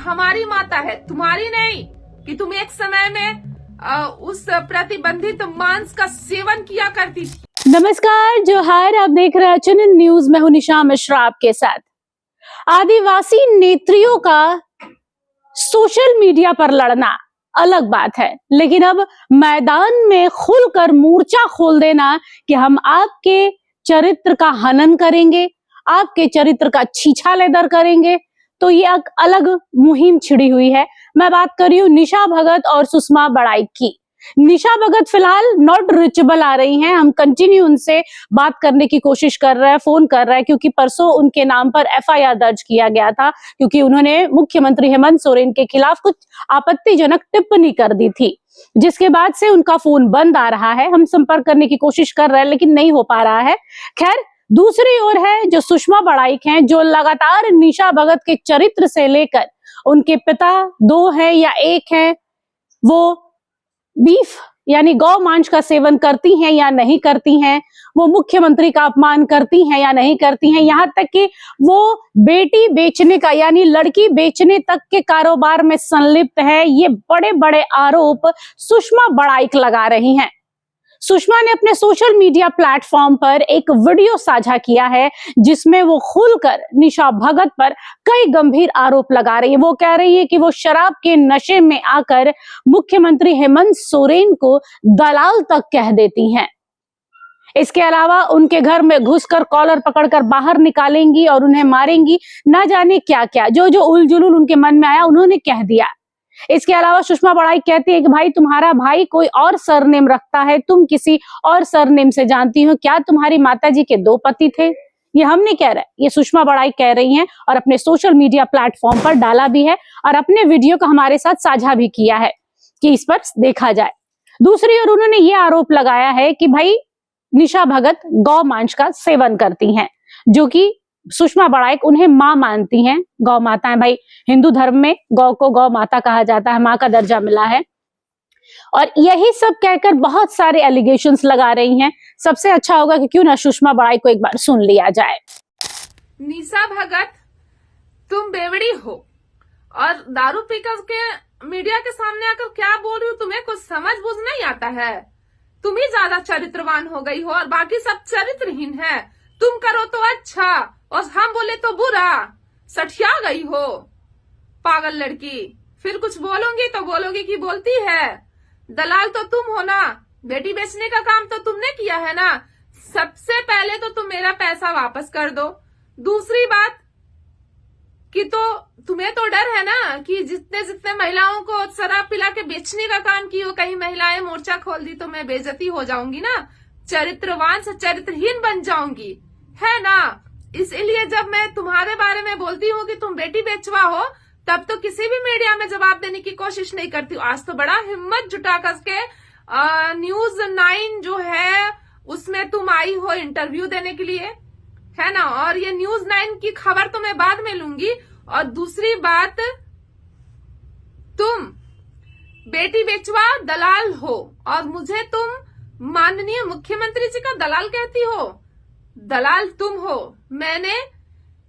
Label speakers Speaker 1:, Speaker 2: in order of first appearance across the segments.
Speaker 1: हमारी माता है, तुम्हारी नहीं, कि तुम एक समय में उस प्रतिबंधित मांस का सेवन किया करती थी।
Speaker 2: नमस्कार, जोहार। आप देख रहे हैं चैनल न्यूज। मैं हूं निशा मिश्रा आपके साथ। आदिवासी नेत्रियों का सोशल मीडिया पर लड़ना अलग बात है, लेकिन अब मैदान में खुलकर मोर्चा खोल देना कि हम आपके चरित्र का हनन करेंगे, आपके चरित्र का छीछालेदर करेंगे, तो ये एक अलग मुहिम छिड़ी हुई है। मैं बात कर रही हूँ निशा भगत और सुषमा बड़ाइक की। निशा भगत फिलहाल नॉट रीचेबल आ रही हैं। हम कंटिन्यू उनसे बात करने की कोशिश कर रहे हैं, फोन कर रहे हैं, क्योंकि परसों उनके नाम पर एफआईआर दर्ज किया गया था, क्योंकि उन्होंने मुख्यमंत्री हेमंत सोरेन के खिलाफ कुछ आपत्तिजनक टिप्पणी कर दी थी, जिसके बाद से उनका फोन बंद आ रहा है। हम संपर्क करने की कोशिश कर रहे हैं, लेकिन नहीं हो पा रहा है। खैर, दूसरी ओर है जो सुषमा बड़ाइक हैं, जो लगातार निशा भगत के चरित्र से लेकर उनके पिता 2 हैं या 1 हैं, वो बीफ यानी गौ मांस का सेवन करती हैं या नहीं करती हैं, वो मुख्यमंत्री का अपमान करती हैं या नहीं करती हैं, यहाँ तक कि वो बेटी बेचने का यानी लड़की बेचने तक के कारोबार में संलिप्त है। ये बड़े बड़े आरोप सुषमा बड़ाइक लगा रही हैं। सुषमा ने अपने सोशल मीडिया प्लेटफॉर्म पर एक वीडियो साझा किया है, जिसमें वो खुलकर निशा भगत पर कई गंभीर आरोप लगा रही है। वो कह रही है कि वो शराब के नशे में आकर मुख्यमंत्री हेमंत सोरेन को दलाल तक कह देती हैं। इसके अलावा उनके घर में घुसकर कॉलर पकड़कर बाहर निकालेंगी और उन्हें मारेंगी। ना जाने क्या क्या जो उलझुल उनके मन में आया उन्होंने कह दिया। इसके अलावा सुषमा बड़ाइक कहती है कि भाई, तुम्हारा भाई कोई और सरनेम रखता है, तुम किसी और सरनेम से जानती हो क्या? तुम्हारी माताजी के 2 पति थे। ये हम नहीं कह रहे, ये सुषमा बड़ाइक कह रही हैं और अपने सोशल मीडिया प्लेटफॉर्म पर डाला भी है और अपने वीडियो को हमारे साथ साझा भी किया है कि इस पर देखा जाए। दूसरी ओर उन्होंने ये आरोप लगाया है कि भाई, निशा भगत गौ मांस का सेवन करती हैं, जो कि सुषमा बड़ाइक उन्हें मां मानती हैं। गौ माता है भाई, हिंदू धर्म में गौ को गौ माता कहा जाता है, मां का दर्जा मिला है। और यही सब कहकर बहुत सारे एलिगेशंस लगा रही हैं। सबसे अच्छा होगा कि क्यों ना सुषमा बड़ाइक को एक बार सुन लिया जाए।
Speaker 1: निशा भगत, तुम बेवड़ी हो और दारू पीकर के मीडिया के सामने आकर क्या बोल रही हो? तुम्हें कुछ समझ बुझ नहीं आता है। तुम ही ज्यादा चरित्रवान हो गई हो और बाकी सब चरित्रहीन है। तुम करो तो अच्छा और हम बोले तो बुरा। सठिया गई हो पागल लड़की। फिर कुछ बोलोगी तो बोलोगी कि बोलती है। दलाल तो तुम हो ना, बेटी बेचने का काम तो तुमने किया है ना। सबसे पहले तो तुम मेरा पैसा वापस कर दो। दूसरी बात कि तो तुम्हें तो डर है ना कि जितने जितने महिलाओं को शराब पिला के बेचने का काम की हो, कहीं महिलाएं मोर्चा खोल दी तो मैं बेइज्जती हो जाऊंगी ना, चरित्रवान से चरित्रहीन बन जाऊंगी, है ना। इसलिए जब मैं तुम्हारे बारे में बोलती हूँ कि तुम बेटी बेचवा हो, तब तो किसी भी मीडिया में जवाब देने की कोशिश नहीं करती हूँ। आज तो बड़ा हिम्मत जुटा करके न्यूज 9 जो है उसमें तुम आई हो इंटरव्यू देने के लिए, है ना। और ये न्यूज 9 की खबर तो मैं बाद में लूंगी। और दूसरी बात, तुम बेटी बेचवा दलाल हो और मुझे तुम माननीय मुख्यमंत्री जी का दलाल कहती हो। दलाल तुम हो। मैंने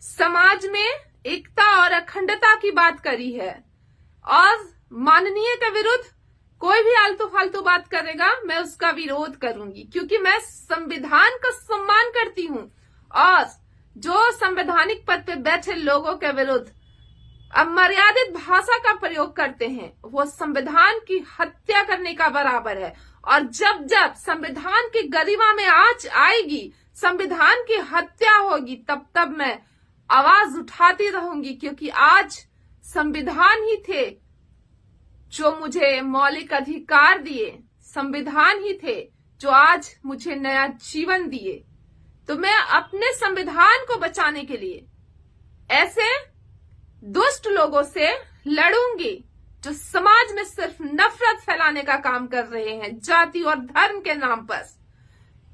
Speaker 1: समाज में एकता और अखंडता की बात करी है और माननीय के विरुद्ध कोई भी आलतू फालतू बात करेगा मैं उसका विरोध करूंगी, क्योंकि मैं संविधान का सम्मान करती हूं। और जो संवैधानिक पद पे बैठे लोगों के विरुद्ध अमर्यादित भाषा का प्रयोग करते हैं, वो संविधान की हत्या करने का बराबर है। और जब जब संविधान की गरिमा में आंच आएगी, संविधान की हत्या होगी, तब तब मैं आवाज उठाती रहूंगी, क्योंकि आज संविधान ही थे जो मुझे मौलिक अधिकार दिए, संविधान ही थे जो आज मुझे नया जीवन दिए। तो मैं अपने संविधान को बचाने के लिए ऐसे दुष्ट लोगों से लड़ूंगी जो समाज में सिर्फ नफरत फैलाने का काम कर रहे हैं जाति और धर्म के नाम पर।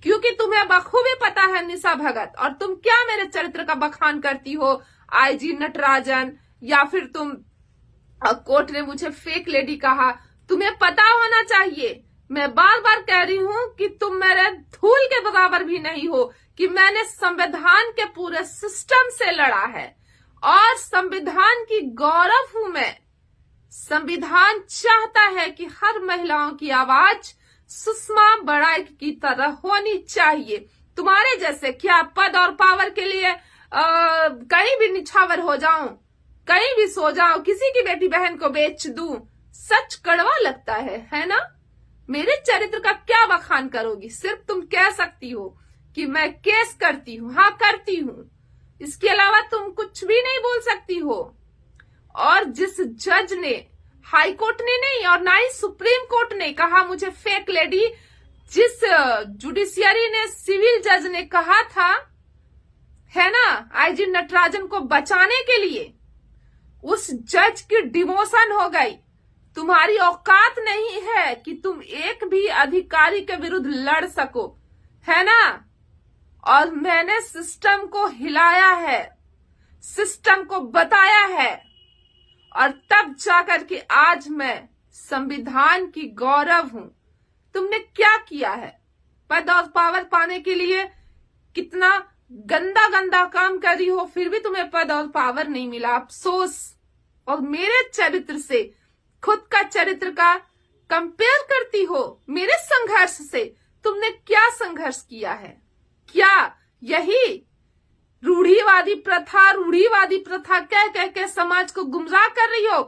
Speaker 1: क्योंकि तुम्हें बखूबी पता है निशा भगत, और तुम क्या मेरे चरित्र का बखान करती हो, आईजी नटराजन, या फिर तुम कोर्ट ने मुझे फेक लेडी कहा। तुम्हें पता होना चाहिए, मैं बार बार कह रही हूं कि तुम मेरे धूल के बराबर भी नहीं हो, कि मैंने संविधान के पूरे सिस्टम से लड़ा है और संविधान की गौरव हूं मैं। संविधान चाहता है कि हर महिलाओं की आवाज सुषमा बड़ाइक की तरह होनी चाहिए। तुम्हारे जैसे क्या पद और पावर के लिए कहीं भी निछावर हो जाऊं, कहीं भी सो जाऊं, किसी की बेटी बहन को बेच दूं, सच कड़वा लगता है ना? मेरे चरित्र का क्या बखान करोगी? सिर्फ तुम कह सकती हो कि मैं केस करती हूँ। हाँ, करती हूँ। इसके अलावा तुम कुछ भी नहीं बोल सकती हो। और जिस जज ने, हाई कोर्ट ने नहीं और ना ही सुप्रीम कोर्ट ने कहा मुझे फेक लेडी, जिस जुडिशियरी ने, सिविल जज ने कहा था, है ना, आईजी नटराजन को बचाने के लिए, उस जज की डिमोशन हो गई। तुम्हारी औकात नहीं है कि तुम एक भी अधिकारी के विरुद्ध लड़ सको, है ना? और मैंने सिस्टम को हिलाया है, सिस्टम को बताया है, और तब जाकर के आज मैं संविधान की गौरव हूं। तुमने क्या किया है? पद और पावर पाने के लिए कितना गंदा गंदा काम कर रही हो, फिर भी तुम्हें पद और पावर नहीं मिला। अफसोस। और मेरे चरित्र से, खुद का चरित्र का कंपेयर करती हो मेरे संघर्ष से। तुमने क्या संघर्ष किया है? क्या यही रूढ़िवादी प्रथा कह कह के समाज को गुमराह कर रही हो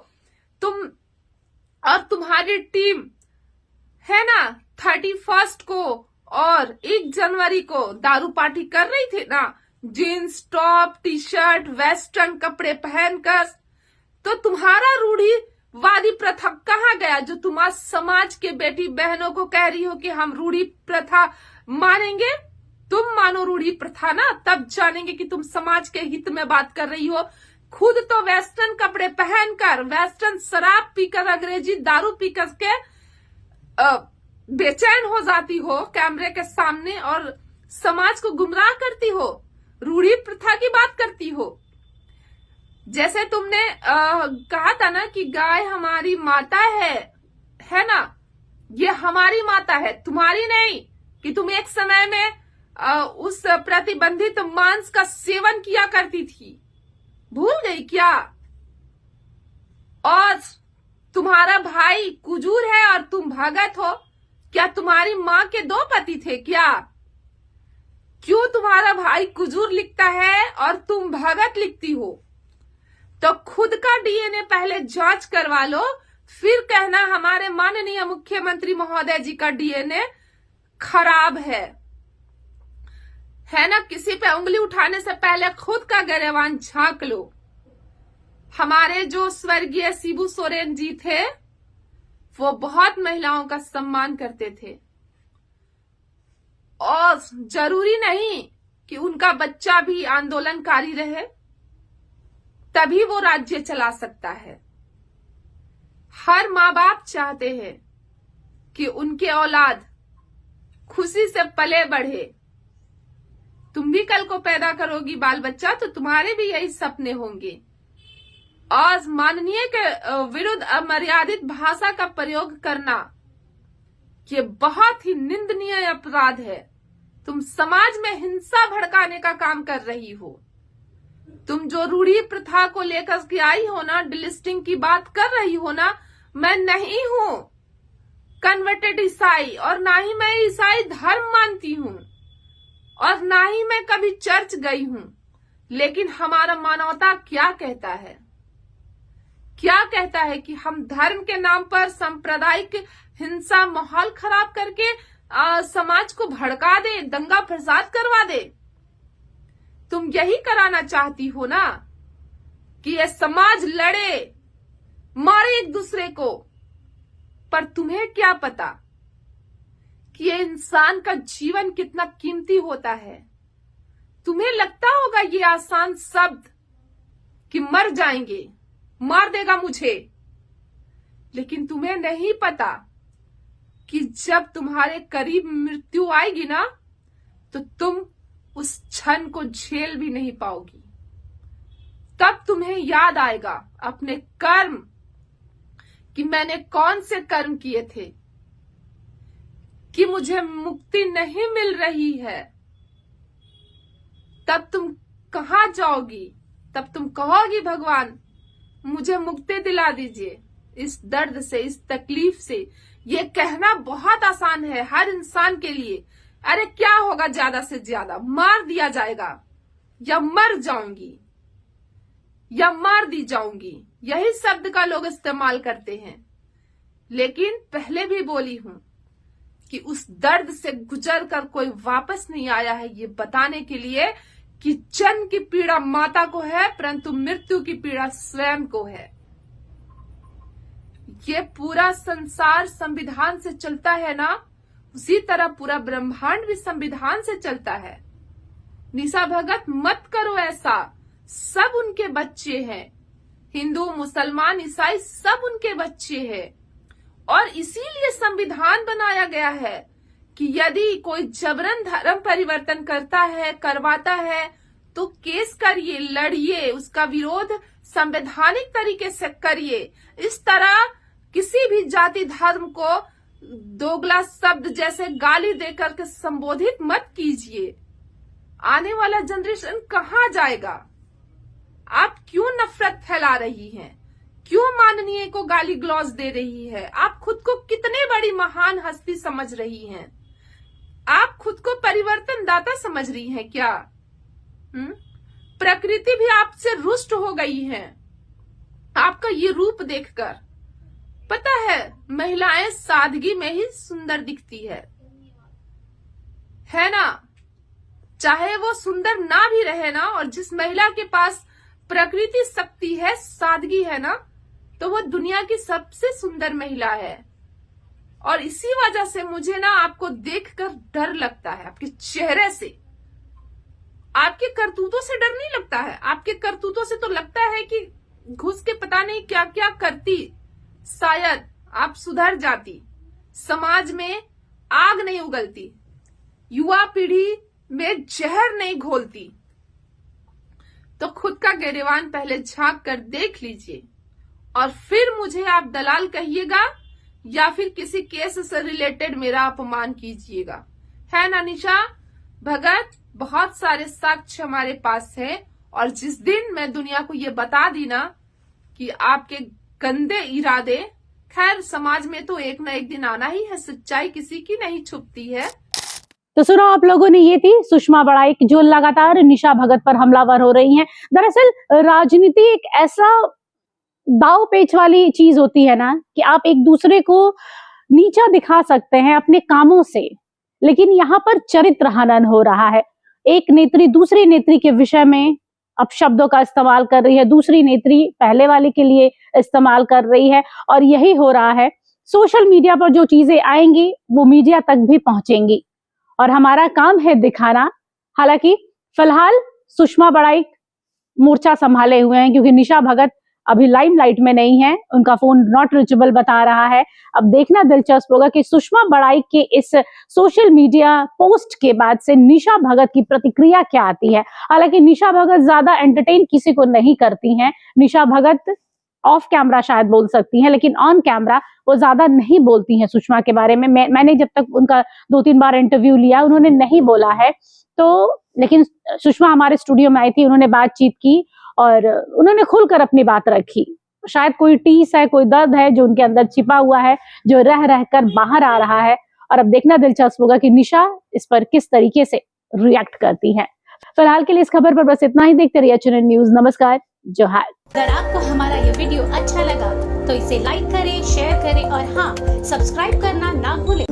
Speaker 1: तुम और तुम्हारी टीम, है ना? 31 को और 1 जनवरी को दारू पार्टी कर रही थी ना, jeans top T shirt western कपड़े पहनकर। तो तुम्हारा रूढ़िवादी प्रथा कहाँ गया, जो तुम आज समाज के बेटी बहनों को कह रही हो कि हम रूढ़ी प्रथा मानेंगे? तुम मानो रूढ़ी प्रथा ना, तब जानेंगे कि तुम समाज के हित में बात कर रही हो। खुद तो वेस्टर्न कपड़े पहनकर, वेस्टर्न शराब पीकर, अंग्रेजी दारू पीकर के बेचैन हो जाती हो कैमरे के सामने और समाज को गुमराह करती हो, रूढ़ी प्रथा की बात करती हो। जैसे तुमने कहा था ना कि गाय हमारी माता है ना? ये हमारी माता है, तुम्हारी नहीं। कि तुम एक समय में उस प्रतिबंधित मांस का सेवन किया करती थी, भूल गई क्या? और तुम्हारा भाई कुजूर है और तुम भगत हो। क्या तुम्हारी माँ के 2 पति थे क्या? क्यों तुम्हारा भाई कुजूर लिखता है और तुम भगत लिखती हो? तो खुद का डीएनए पहले जांच करवा लो, फिर कहना हमारे माननीय मुख्यमंत्री महोदय जी का डीएनए खराब है ना? किसी पे उंगली उठाने से पहले खुद का गिरेबान झांक लो। हमारे जो स्वर्गीय शिबू सोरेन जी थे, वो बहुत महिलाओं का सम्मान करते थे, और जरूरी नहीं कि उनका बच्चा भी आंदोलनकारी रहे तभी वो राज्य चला सकता है। हर माँ बाप चाहते हैं कि उनके औलाद खुशी से पले बढ़े। तुम भी कल को पैदा करोगी बाल बच्चा, तो तुम्हारे भी यही सपने होंगे। और माननीय के विरुद्ध अमर्यादित भाषा का प्रयोग करना, ये बहुत ही निंदनीय अपराध है। तुम समाज में हिंसा भड़काने का काम कर रही हो। तुम जो रूढ़ी प्रथा को लेकर के आई हो ना, डिलिस्टिंग की बात कर रही हो ना, मैं नहीं हूं कन्वर्टेड ईसाई, और ना ही मैं ईसाई धर्म मानती हूं, और ना ही मैं कभी चर्च गई हूं। लेकिन हमारा मानवता क्या कहता है? क्या कहता है कि हम धर्म के नाम पर सांप्रदायिक हिंसा, माहौल खराब करके समाज को भड़का दे, दंगा फसाद करवा दे। तुम यही कराना चाहती हो ना, कि ये समाज लड़े, मारे एक दूसरे को। पर तुम्हें क्या पता कि ये इंसान का जीवन कितना कीमती होता है। तुम्हें लगता होगा ये आसान शब्द कि मर जाएंगे, मार देगा मुझे, लेकिन तुम्हें नहीं पता कि जब तुम्हारे करीब मृत्यु आएगी ना, तो तुम उस क्षण को झेल भी नहीं पाओगी। तब तुम्हें याद आएगा अपने कर्म, कि मैंने कौन से कर्म किए थे कि मुझे मुक्ति नहीं मिल रही है। तब तुम कहां जाओगी? तब तुम कहोगी भगवान मुझे मुक्ति दिला दीजिए इस दर्द से, इस तकलीफ से। ये कहना बहुत आसान है हर इंसान के लिए। अरे क्या होगा, ज्यादा से ज्यादा मार दिया जाएगा या मर जाऊंगी या मार दी जाऊंगी, यही शब्द का लोग इस्तेमाल करते हैं। लेकिन पहले भी बोली हूं कि उस दर्द से गुजर कर कोई वापस नहीं आया है ये बताने के लिए कि जन्म की पीड़ा माता को है, परंतु मृत्यु की पीड़ा स्वयं को है। ये पूरा संसार संविधान से चलता है ना, उसी तरह पूरा ब्रह्मांड भी संविधान से चलता है। निशा भगत मत करो ऐसा, सब उनके बच्चे हैं, हिंदू मुसलमान ईसाई सब उनके बच्चे हैं। और इसीलिए संविधान बनाया गया है कि यदि कोई जबरन धर्म परिवर्तन करता है, करवाता है, तो केस करिए, लड़िए, उसका विरोध संवैधानिक तरीके से करिए। इस तरह किसी भी जाति धर्म को दोगला शब्द जैसे गाली देकर के संबोधित मत कीजिए। आने वाला जनरेशन कहाँ जाएगा? आप क्यों नफरत फैला रही हैं? क्यों माननीय को गाली ग्लौज दे रही है? आप खुद को कितने बड़ी महान हस्ती समझ रही हैं? आप खुद को परिवर्तन दाता समझ रही हैं क्या? प्रकृति भी आपसे रुष्ट हो गई है आपका ये रूप देखकर। पता है, महिलाएं सादगी में ही सुंदर दिखती है ना? चाहे वो सुंदर ना भी रहे ना, और जिस महिला के पास प्रकृति शक्ति है, सादगी है ना, तो वो दुनिया की सबसे सुंदर महिला है। और इसी वजह से मुझे ना आपको देखकर डर लगता है, आपके चेहरे से, आपके करतूतों से डर नहीं लगता है। आपके करतूतों से तो लगता है कि घुस के पता नहीं क्या क्या करती, शायद आप सुधर जाती, समाज में आग नहीं उगलती, युवा पीढ़ी में जहर नहीं घोलती। तो खुद का गिरेबान पहले झांक कर देख लीजिए, और फिर मुझे आप दलाल कहिएगा या फिर किसी केस से रिलेटेड मेरा अपमान कीजिएगा। है ना निशा भगत? बहुत सारे साक्ष्य हमारे पास है, और जिस दिन मैं दुनिया को ये बता दी ना कि आपके गंदे इरादे, खैर समाज में तो एक ना एक दिन आना ही है, सच्चाई किसी की नहीं छुपती है।
Speaker 2: तो सुना आप लोगों ने, ये थी सुषमा बड़ाइक जो लगातार निशा भगत पर हमलावर हो रही हैं। दरअसल राजनीति एक ऐसा दाव पेच वाली चीज होती है ना कि आप एक दूसरे को नीचा दिखा सकते हैं अपने कामों से, लेकिन यहाँ पर चरित्र हनन हो रहा है। एक नेत्री दूसरी नेत्री के विषय में अब शब्दों का इस्तेमाल कर रही है, दूसरी नेत्री पहले वाले के लिए इस्तेमाल कर रही है, और यही हो रहा है। सोशल मीडिया पर जो चीजें आएंगी वो मीडिया तक भी पहुंचेंगी, और हमारा काम है दिखाना। हालांकि फिलहाल सुषमा बड़ाइक मोर्चा संभाले हुए हैं, क्योंकि निशा भगत अभी लाइमलाइट में नहीं है, उनका फोन नॉट रीचेबल बता रहा है। अब देखना दिलचस्प होगा कि सुषमा बड़ाइक के इस सोशल मीडिया पोस्ट के बाद से निशा भगत की प्रतिक्रिया क्या आती है। हालांकि निशा भगत ज्यादा एंटरटेन किसी को नहीं करती हैं। निशा भगत ऑफ कैमरा शायद बोल सकती हैं, लेकिन ऑन कैमरा वो ज्यादा नहीं बोलती हैं सुषमा के बारे में। मैंने जब तक उनका 2-3 बार इंटरव्यू लिया, उन्होंने नहीं बोला है। तो लेकिन सुषमा हमारे स्टूडियो में आई थी, उन्होंने बातचीत की और उन्होंने खुलकर अपनी बात रखी। शायद कोई टीस है, कोई दर्द है जो उनके अंदर छिपा हुआ है, जो रह रहकर बाहर आ रहा है। और अब देखना दिलचस्प होगा कि निशा इस पर किस तरीके से रिएक्ट करती है। फिलहाल के लिए इस खबर पर बस इतना ही। देखते रहिए एचएनएन न्यूज। नमस्कार, जोहार।
Speaker 3: अगर आपको हमारा ये वीडियो अच्छा लगा तो इसे लाइक करें, शेयर करें और हाँ, सब्सक्राइब करना ना भूलें।